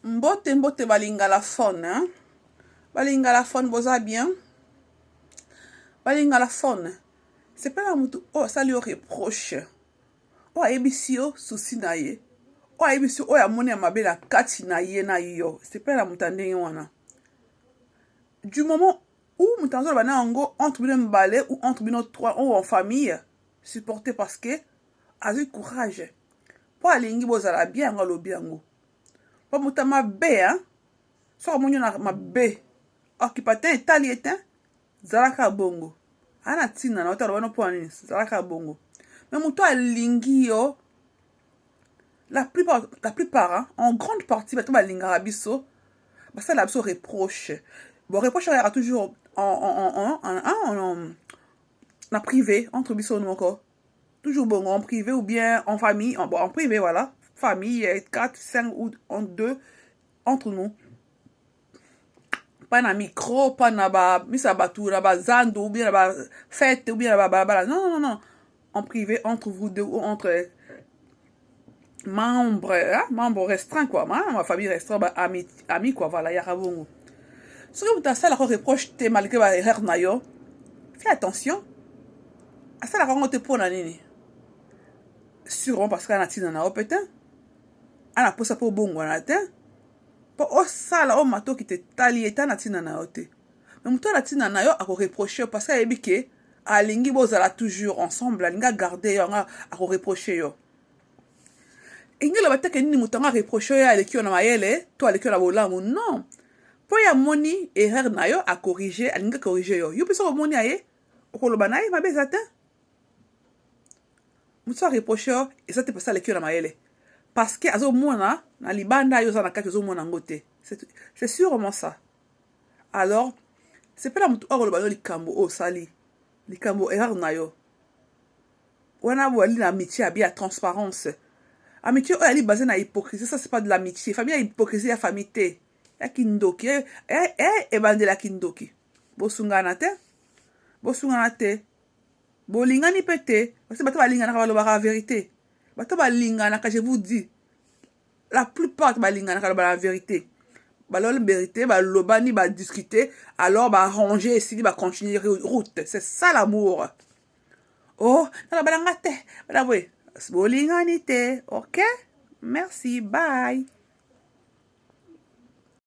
Mbote mbote balinga la faune, hein? Balinga la faune, boza bien. Balinga la faune. C'est pas la moutou. Oh, ça lui reproche. Oh, ebisio souci na ye. Oh, ebisio, oh, ya moni ya mabe la kati na ye na yo. C'est pas la moutande wana. Du moment où moutanzo bana ango entre bino mbale ou entre bino trois ou en famille, supporter parce que azu courage. Po alingi bozala bien ngo lobi yango. Po muta mabe, hein? So monyo na mabe. Occupate etali etin zalaka bongo. Ana tina na otalo wana po anini zalaka bongo. Mais muto alingi yo la plupart hein, en grande partie bato balingaka biso basala biso reproche. Bon, reproche il y aura toujours en privé entre biso nous encore. Toujours bon en privé ou bien en famille, en privé voilà, famille 4, 5 ou en 2 entre nous. Pas na micro, pas na ba misa batu na ba zando ou bien na ba fête ou bien na ba non. En privé entre vous deux ou entre membres, hein, membres restreints quoi, hein, ma famille restreinte, bah, amis quoi, voilà, y'a rabongo. Ce que vous avez ça, la reproche, t'es malgré la erreur na yo, fais attention. À ça, la rencontre pour la nini. Sûrement parce qu'elle a tina na opétin. Elle a posé pour bongo na te. Pour oh ça là, oh mato qui te tali et na tina na ote. Mais mouto la tina na yo a reproché parce qu'elle est biqué. A lingi bozala toujours ensemble, a linga garder yo, a reproché yo. Ingela bateke nini mutanga reproche ya aleki na mayele to aleki na bolamu non po ya moni erreur na yo a corriger alinga corriger yo yo biso moni aye okoloba na ye mabeza te mutu reproche yo eza te pasa aleki na mayele parce que azo mona na libanda yo za na kati zo mona ngote c'est sûrement ça. Alors c'est pas la mutu okoloba yo likambo o sali likambo erreur na yo wana wali na amitié abia transparence. Amitié, elle est basée sur l'hypocrisie. Ça, c'est pas de l'amitié. Famille, hypocrisie, la famille, il y a kindoki. Et bande la kindoki. Bosungana te. Bosungana te. Bolingani pete. Parce que bato balingana la vérité. Bato balingana, quand je vous dis, la plupart balingana la vérité. La vérité, lobani, discuter, alors ranger ici, continuer route. C'est ça l'amour. Oh, la balangate. Bolingani te. Ok? Merci. Bye.